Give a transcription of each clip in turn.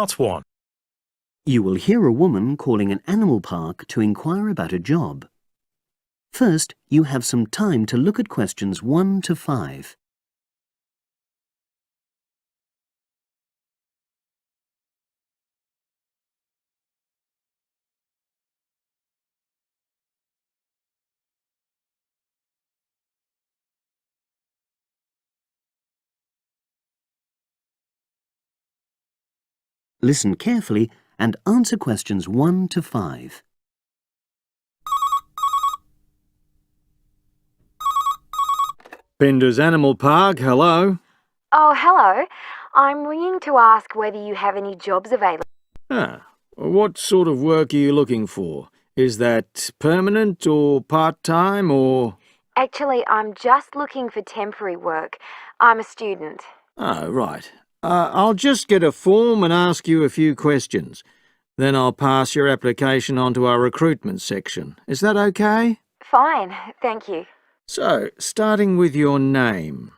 Part 1. You will hear a woman calling an animal park to inquire about a job. First, you have some time to look at questions 1 to 5. Listen carefully and answer questions 1 to 5. Bender's Animal Park, hello. Oh, hello. I'm ringing to ask whether you have any jobs available. What sort of work are you looking for? Is that permanent or part-time or... Actually, I'm just looking for temporary work. I'm a student. Oh, right. I'll just get a form and ask you a few questions. Then I'll pass your application on to our recruitment section. Is that okay? Fine, thank you. So, starting with your name.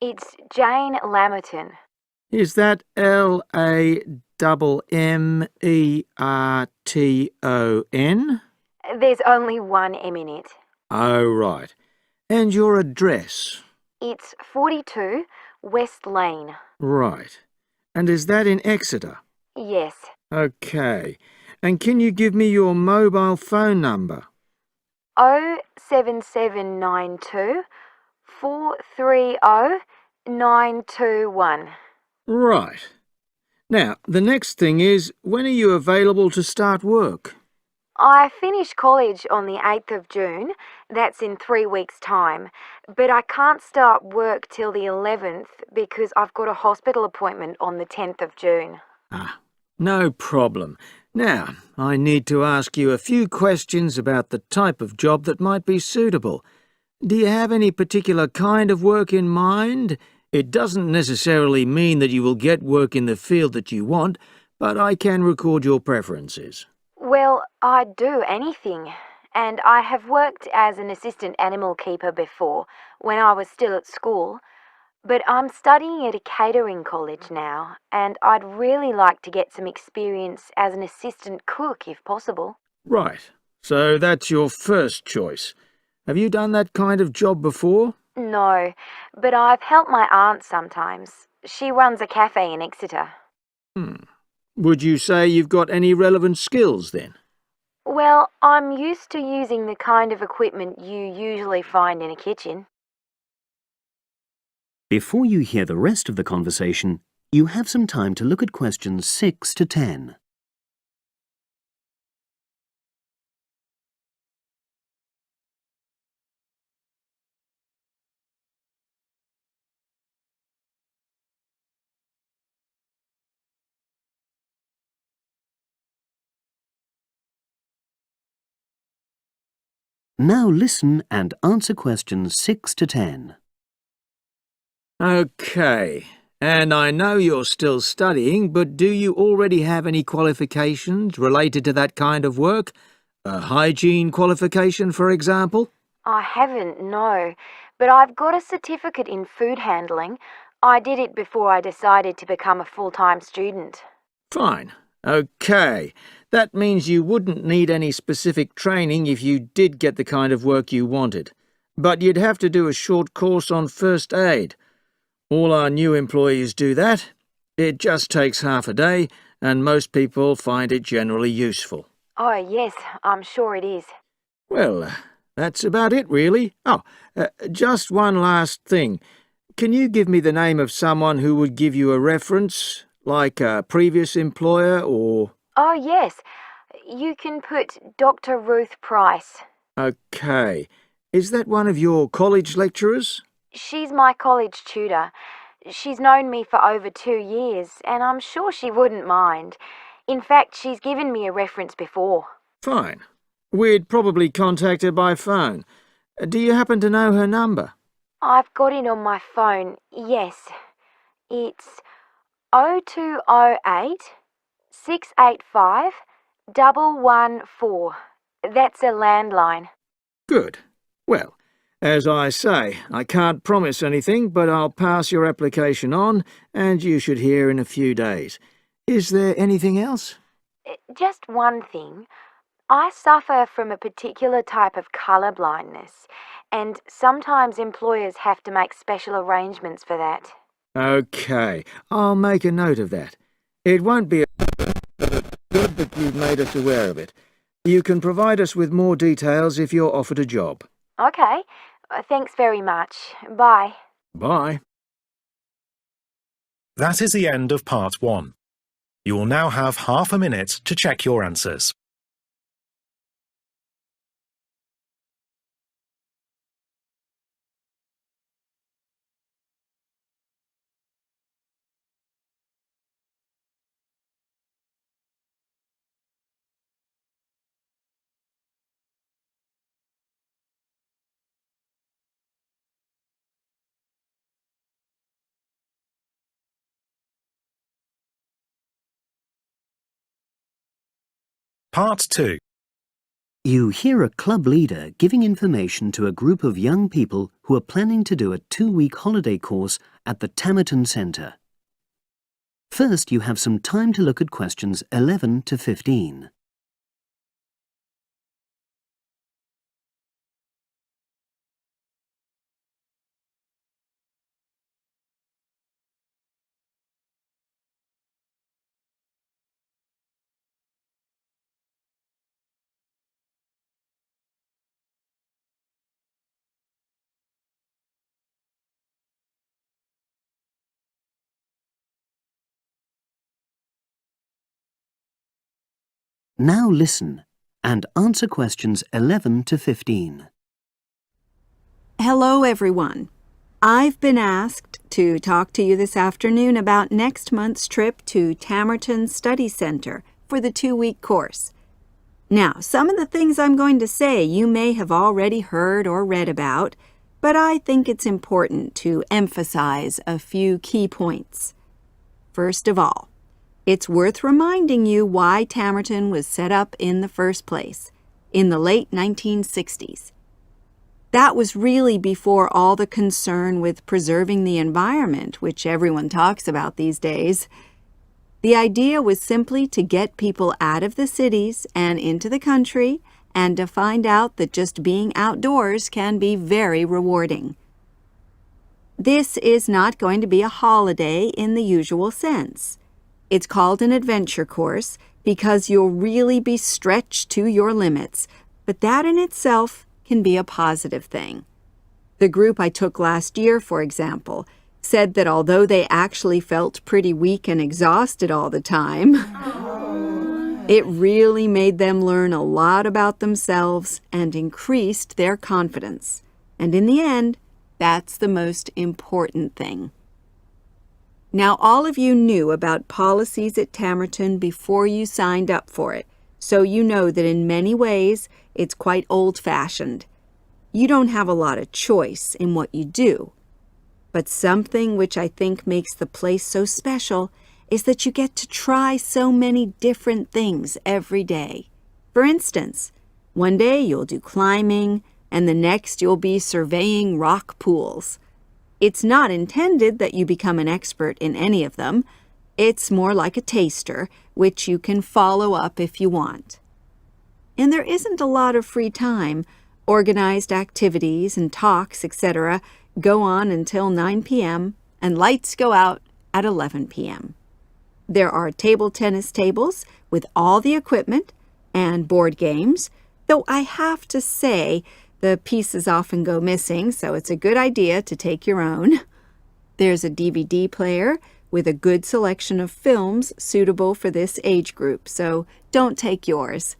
It's Jane Lammerton. Is that Lammerton? There's only one M in it. Oh, right. And your address? It's 42 West Lane. Right. And is that in Exeter? Yes. Okay. And can you give me your mobile phone number? 07792 430 921. Right. Now, the next thing is, when are you available to start work? I finish college on the 8th of June. That's in 3 weeks' time. But I can't start work till the 11th because I've got a hospital appointment on the 10th of June. No problem. Now, I need to ask you a few questions about the type of job that might be suitable. Do you have any particular kind of work in mind? It doesn't necessarily mean that you will get work in the field that you want, but I can record your preferences. Well, I'd do anything. And I have worked as an assistant animal keeper before, when I was still at school. But I'm studying at a catering college now, and I'd really like to get some experience as an assistant cook if possible. Right. So that's your first choice. Have you done that kind of job before? No, but I've helped my aunt sometimes. She runs a cafe in Exeter. Would you say you've got any relevant skills then? Well, I'm used to using the kind of equipment you usually find in a kitchen. Before you hear the rest of the conversation, you have some time to look at questions 6 to 10. Now listen and answer questions 6 to 10. Okay. And I know you're still studying, but do you already have any qualifications related to that kind of work? A hygiene qualification, for example? I haven't, no, but I've got a certificate in food handling. I did it before I decided to become a full-time student. Fine. Okay. That means you wouldn't need any specific training if you did get the kind of work you wanted. But you'd have to do a short course on first aid. All our new employees do that. It just takes half a day, and most people find it generally useful. Oh, yes, I'm sure it is. Well, that's about it, really. Just one last thing. Can you give me the name of someone who would give you a reference, like a previous employer or... Oh, yes, you can put Dr. Ruth Price. Okay. Is that one of your college lecturers? She's my college tutor. She's known me for over 2 years, and I'm sure she wouldn't mind. In fact, she's given me a reference before. Fine. We'd probably contact her by phone. Do you happen to know her number? I've got it on my phone, yes. It's 0208 685 114. That's a landline. Good. Well, as I say, I can't promise anything, but I'll pass your application on, and you should hear in a few days. Is there anything else? Just one thing. I suffer from a particular type of colour blindness, and sometimes employers have to make special arrangements for that. Okay, I'll make a note of that. It won't be good that you've made us aware of it. You can provide us with more details if you're offered a job. Okay, thanks very much. Bye. Bye. That is the end of part 1. You will now have half a minute to check your answers. Part 2. You hear a club leader giving information to a group of young people who are planning to do a 2-week holiday course at the Tamerton Centre. First, you have some time to look at questions 11 to 15. Now listen and answer questions 11 to 15. Hello, everyone. I've been asked to talk to you this afternoon about next month's trip to Tamerton Study Center for the 2-week course. Now, some of the things I'm going to say you may have already heard or read about, but I think it's important to emphasize a few key points. First of all, it's worth reminding you why Tamerton was set up in the first place, in the late 1960s. That was really before all the concern with preserving the environment, which everyone talks about these days. The idea was simply to get people out of the cities and into the country and to find out that just being outdoors can be very rewarding. This is not going to be a holiday in the usual sense. It's called an adventure course because you'll really be stretched to your limits, but that in itself can be a positive thing. The group I took last year, for example, said that although they actually felt pretty weak and exhausted all the time, it really made them learn a lot about themselves and increased their confidence. And in the end, that's the most important thing. Now, all of you knew about policies at Tamerton before you signed up for it, so you know that in many ways it's quite old-fashioned. You don't have a lot of choice in what you do. But something which I think makes the place so special is that you get to try so many different things every day. For instance, one day you'll do climbing, and the next you'll be surveying rock pools. It's not intended that you become an expert in any of them. It's more like a taster, which you can follow up if you want. And there isn't a lot of free time. Organized activities and talks, etc., go on until 9 p.m., and lights go out at 11 p.m. There are table tennis tables with all the equipment and board games, though I have to say the pieces often go missing, so it's a good idea to take your own. There's a DVD player with a good selection of films suitable for this age group, so don't take yours.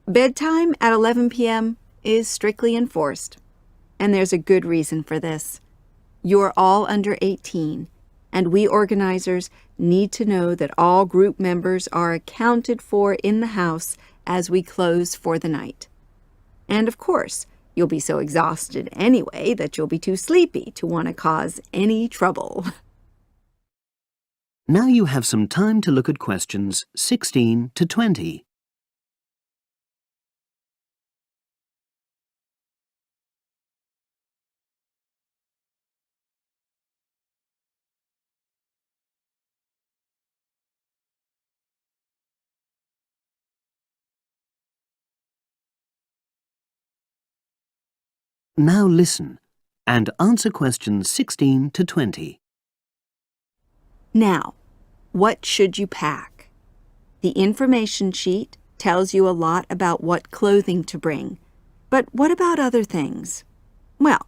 Bedtime at 11 p.m. is strictly enforced, and there's a good reason for this. You're all under 18, and we organizers need to know that all group members are accounted for in the house as we close for the night. And of course, you'll be so exhausted anyway that you'll be too sleepy to want to cause any trouble. Now you have some time to look at questions 16 to 20. Now listen and answer questions 16 to 20. Now, what should you pack? The information sheet tells you a lot about what clothing to bring. But what about other things? Well,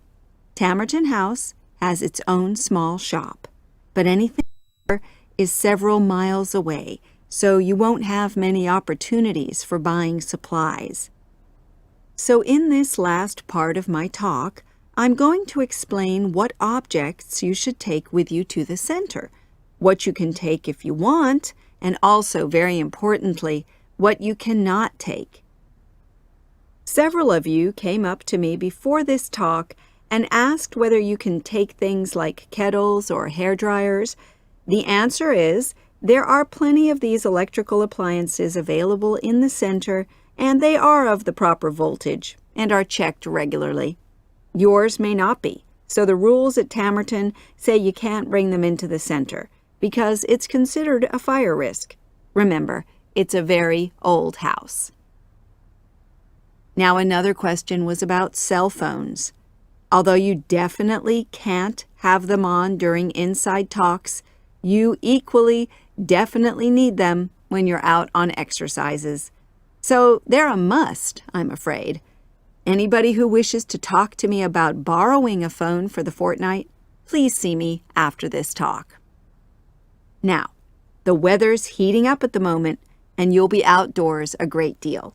Tamerton House has its own small shop, but anything there is several miles away, so you won't have many opportunities for buying supplies. So in this last part of my talk, I'm going to explain what objects you should take with you to the center, what you can take if you want, and also, very importantly, what you cannot take. Several of you came up to me before this talk and asked whether you can take things like kettles or hair dryers. The answer is there are plenty of these electrical appliances available in the center, and they are of the proper voltage and are checked regularly. Yours may not be, so the rules at Tamerton say you can't bring them into the center because it's considered a fire risk. Remember, it's a very old house. Now, another question was about cell phones. Although you definitely can't have them on during inside talks, you equally definitely need them when you're out on exercises. So they're a must, I'm afraid. Anybody who wishes to talk to me about borrowing a phone for the fortnight, please see me after this talk. Now, the weather's heating up at the moment, and you'll be outdoors a great deal.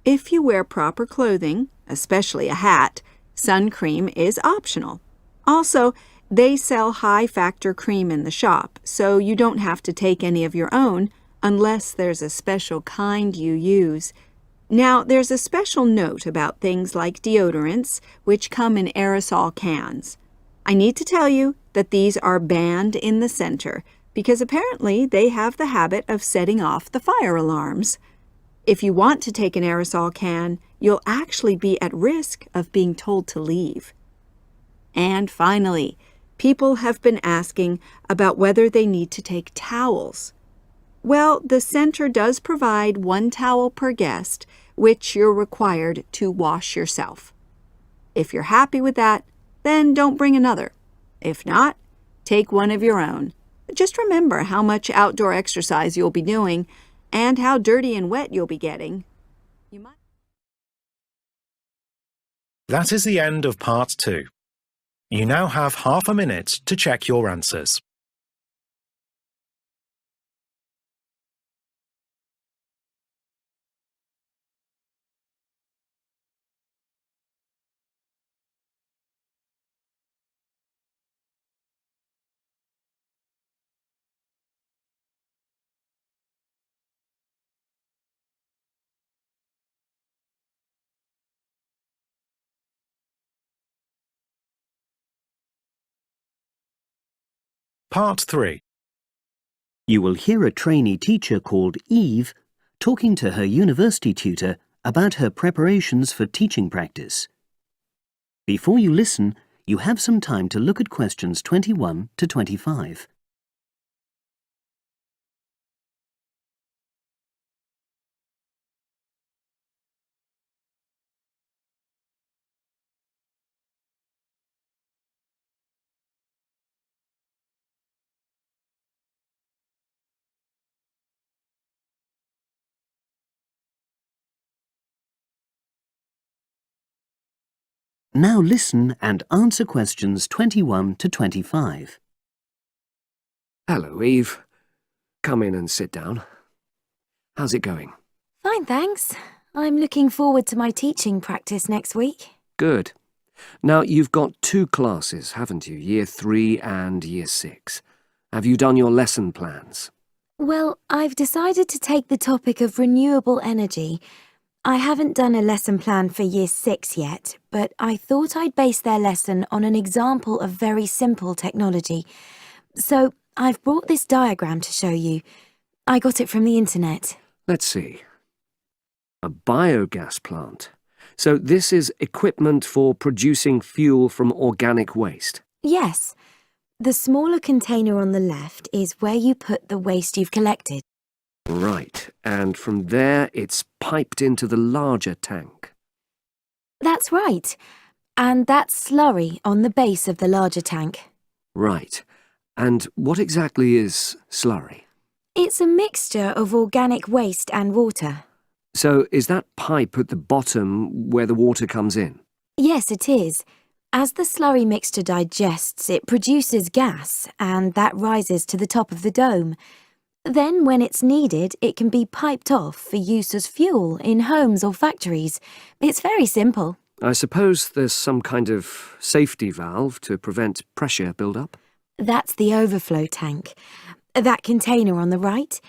If you wear proper clothing, especially a hat, sun cream is optional. Also, they sell high-factor cream in the shop, so you don't have to take any of your own unless there's a special kind you use. Now, there's a special note about things like deodorants, which come in aerosol cans. I need to tell you that these are banned in the center because apparently they have the habit of setting off the fire alarms. If you want to take an aerosol can, you'll actually be at risk of being told to leave. And finally, people have been asking about whether they need to take towels. Well, the center does provide 1 towel per guest, which you're required to wash yourself. If you're happy with that, then don't bring another. If not, take one of your own. Just remember how much outdoor exercise you'll be doing and how dirty and wet you'll be getting. That is the end of part 2. You now have half a minute to check your answers. Part 3. You will hear a trainee teacher called Eve talking to her university tutor about her preparations for teaching practice. Before you listen, you have some time to look at questions 21 to 25. Now listen and answer questions 21 to 25. Hello, Eve. Come in and sit down. How's it going? Fine, thanks. I'm looking forward to my teaching practice next week. Good. Now, you've got 2 classes, haven't you? Year 3 and Year 6. Have you done your lesson plans? Well, I've decided to take the topic of renewable energy. I haven't done a lesson plan for Year 6 yet, but I thought I'd base their lesson on an example of very simple technology. So I've brought this diagram to show you. I got it from the internet. Let's see. A biogas plant. So this is equipment for producing fuel from organic waste? Yes. The smaller container on the left is where you put the waste you've collected. Right, and from there it's piped into the larger tank. That's right. and that's slurry on the base of the larger tank. Right. And what exactly is slurry? It's a mixture of organic waste and water. So is that pipe at the bottom where the water comes in? Yes, it is. As the slurry mixture digests, it produces gas, and that rises to the top of the dome. Then, when it's needed, it can be piped off for use as fuel in homes or factories. It's very simple. I suppose there's some kind of safety valve to prevent pressure build-up? That's the overflow tank. That container on the right.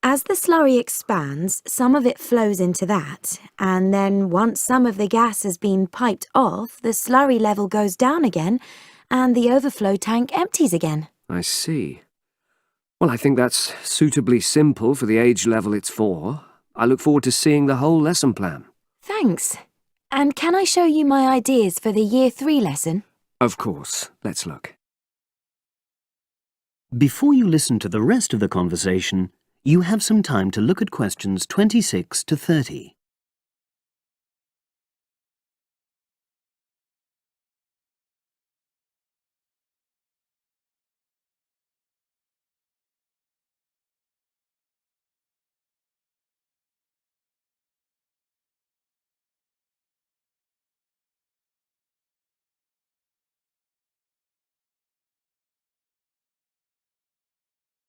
As the slurry expands, some of it flows into that, and then once some of the gas has been piped off, the slurry level goes down again, and the overflow tank empties again. I see. Well, I think that's suitably simple for the age level it's for. I look forward to seeing the whole lesson plan. Thanks. And can I show you my ideas for the Year 3 lesson? Of course. Let's look. Before you listen to the rest of the conversation, you have some time to look at questions 26 to 30.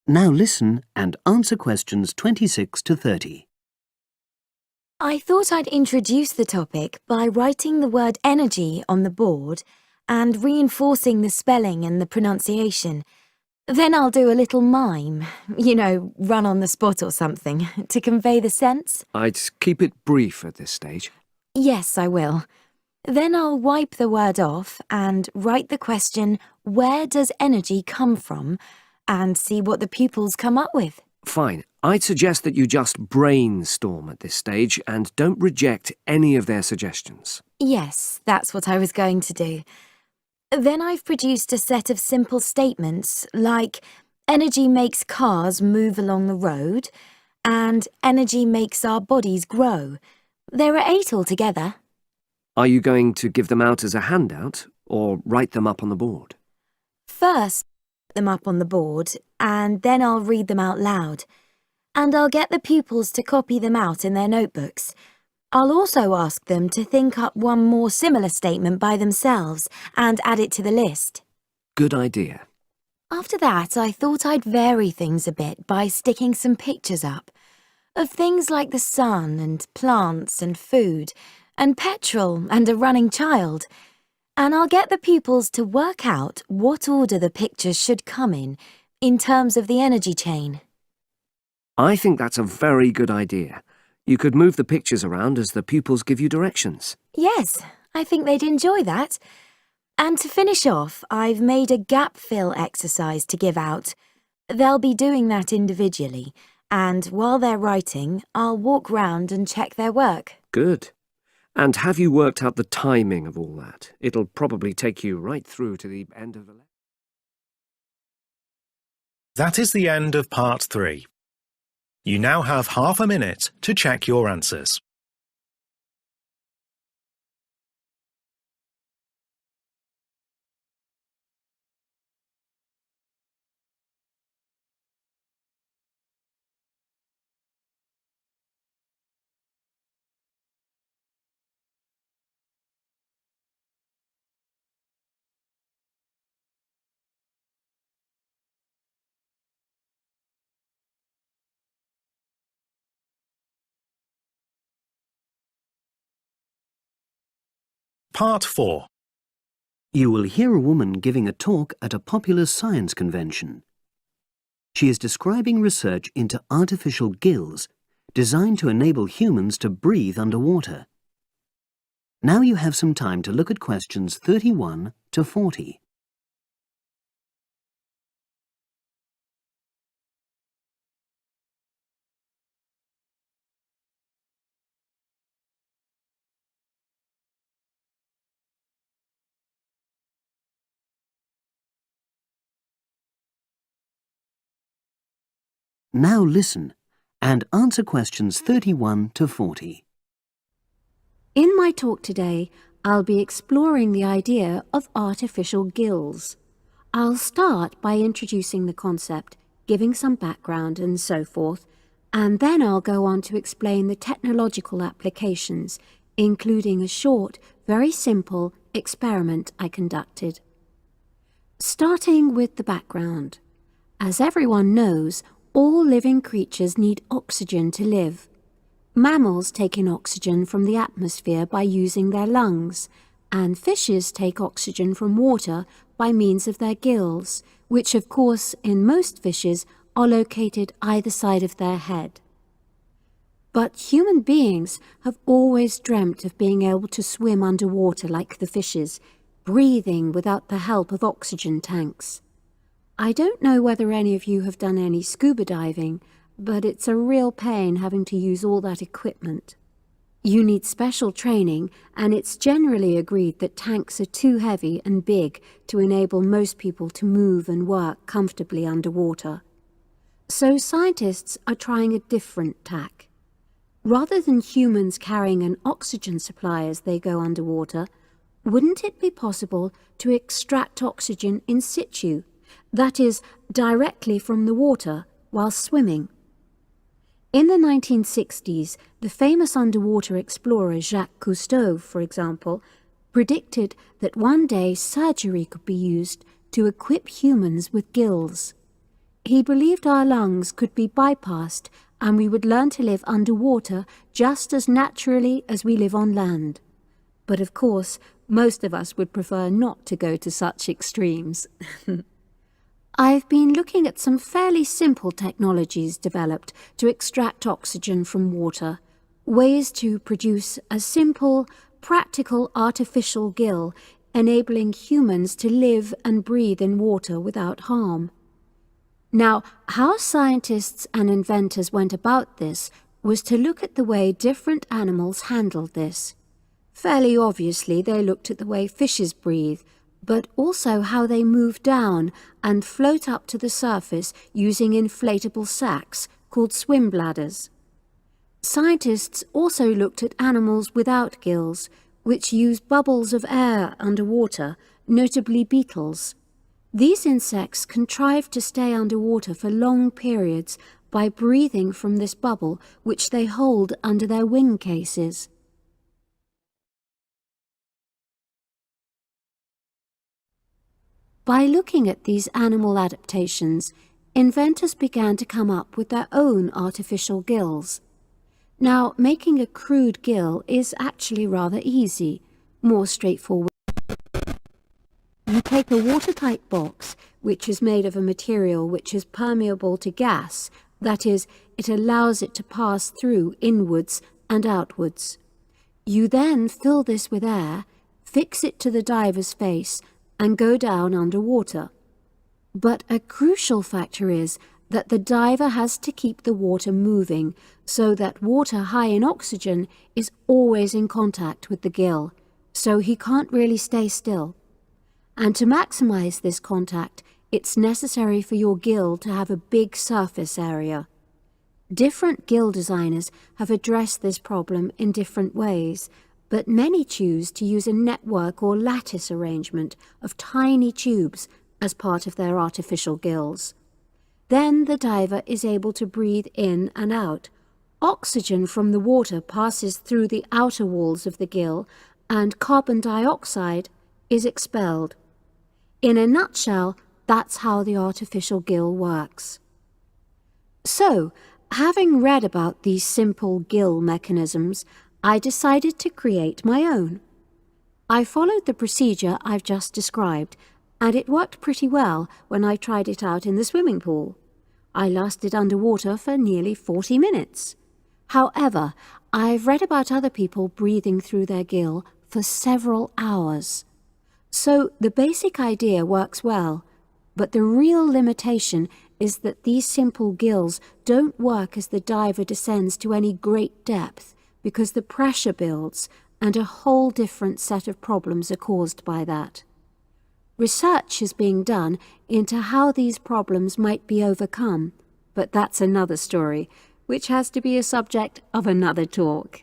Now listen and answer questions 26 to 30. I thought I'd introduce the topic by writing the word energy on the board and reinforcing the spelling and the pronunciation. Then I'll do a little mime, run on the spot or something, to convey the sense. I'd keep it brief at this stage. Yes, I will. Then I'll wipe the word off and write the question, where does energy come from? And see what the pupils come up with. Fine. I'd suggest that you just brainstorm at this stage and don't reject any of their suggestions. Yes, that's what I was going to do. Then I've produced a set of simple statements like energy makes cars move along the road and energy makes our bodies grow. There are 8 altogether. Are you going to give them out as a handout or write them up on the board? First, them up on the board, and then I'll read them out loud. And I'll get the pupils to copy them out in their notebooks. I'll also ask them to think up one more similar statement by themselves and add it to the list. Good idea. After that, I thought I'd vary things a bit by sticking some pictures up of things like the sun and plants and food and petrol and a running child. And I'll get the pupils to work out what order the pictures should come in terms of the energy chain. I think that's a very good idea. You could move the pictures around as the pupils give you directions. Yes, I think they'd enjoy that. And to finish off, I've made a gap fill exercise to give out. They'll be doing that individually, and while they're writing, I'll walk round and check their work. Good. And have you worked out the timing of all that? It'll probably take you right through to the end of the lesson. That is the end of part 3. You now have half a minute to check your answers. Part 4. You will hear a woman giving a talk at a popular science convention. She is describing research into artificial gills designed to enable humans to breathe underwater. Now you have some time to look at questions 31 to 40. Now listen and answer questions 31 to 40. In my talk today, I'll be exploring the idea of artificial gills. I'll start by introducing the concept, giving some background and so forth, and then I'll go on to explain the technological applications, including a short, very simple experiment I conducted. Starting with the background. As everyone knows, all living creatures need oxygen to live. Mammals take in oxygen from the atmosphere by using their lungs, and fishes take oxygen from water by means of their gills, which of course in most fishes are located either side of their head. But human beings have always dreamt of being able to swim underwater like the fishes, breathing without the help of oxygen tanks. I don't know whether any of you have done any scuba diving, but it's a real pain having to use all that equipment. You need special training, and it's generally agreed that tanks are too heavy and big to enable most people to move and work comfortably underwater. So scientists are trying a different tack. Rather than humans carrying an oxygen supply as they go underwater, wouldn't it be possible to extract oxygen in situ, that is, directly from the water while swimming? In the 1960s, the famous underwater explorer Jacques Cousteau, for example, predicted that one day surgery could be used to equip humans with gills. He believed our lungs could be bypassed and we would learn to live underwater just as naturally as we live on land. But of course, most of us would prefer not to go to such extremes. I've been looking at some fairly simple technologies developed to extract oxygen from water, ways to produce a simple, practical artificial gill, enabling humans to live and breathe in water without harm. Now, how scientists and inventors went about this was to look at the way different animals handled this. Fairly obviously, they looked at the way fishes breathe, but also how they move down and float up to the surface using inflatable sacs called swim bladders. Scientists also looked at animals without gills, which use bubbles of air underwater, notably beetles. These insects contrive to stay underwater for long periods by breathing from this bubble which they hold under their wing cases. By looking at these animal adaptations, inventors began to come up with their own artificial gills. Now, making a crude gill is actually rather easy, more straightforward. You take a watertight box, which is made of a material which is permeable to gas, that is, it allows it to pass through inwards and outwards. You then fill this with air, fix it to the diver's face, and go down underwater. But a crucial factor is that the diver has to keep the water moving so that water high in oxygen is always in contact with the gill, so he can't really stay still. And to maximize this contact, it's necessary for your gill to have a big surface area. Different gill designers have addressed this problem in different ways, but many choose to use a network or lattice arrangement of tiny tubes as part of their artificial gills. Then the diver is able to breathe in and out. Oxygen from the water passes through the outer walls of the gill, and carbon dioxide is expelled. In a nutshell, that's how the artificial gill works. So, having read about these simple gill mechanisms, I decided to create my own. I followed the procedure I've just described, and it worked pretty well when I tried it out in the swimming pool. I lasted underwater for nearly 40 minutes. However, I've read about other people breathing through their gill for several hours. So the basic idea works well, but the real limitation is that these simple gills don't work as the diver descends to any great depth, because the pressure builds and a whole different set of problems are caused by that. Research is being done into how these problems might be overcome, but that's another story, which has to be a subject of another talk.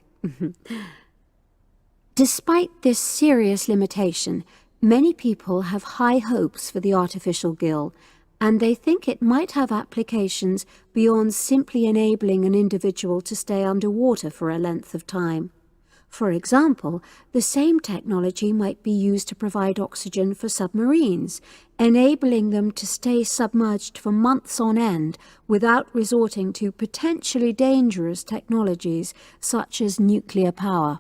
Despite this serious limitation, many people have high hopes for the artificial gill, and they think it might have applications beyond simply enabling an individual to stay underwater for a length of time. For example, the same technology might be used to provide oxygen for submarines, enabling them to stay submerged for months on end without resorting to potentially dangerous technologies such as nuclear power.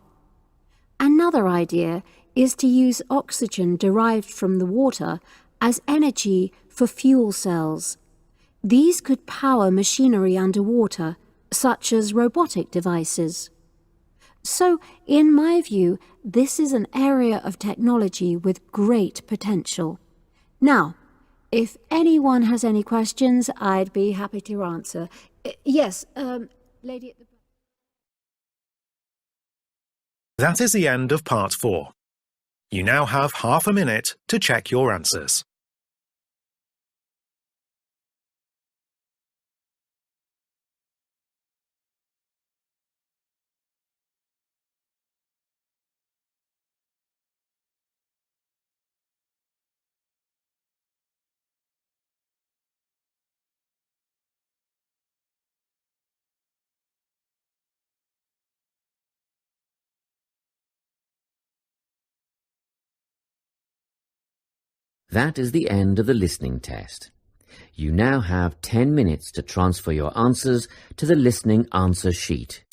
Another idea is to use oxygen derived from the water as energy for fuel cells. These could power machinery underwater, such as robotic devices. So, in my view, this is an area of technology with great potential. Now, if anyone has any questions, I'd be happy to answer. Yes, lady at the... That is the end of part 4. You now have half a minute to check your answers. That is the end of the listening test. You now have 10 minutes to transfer your answers to the listening answer sheet.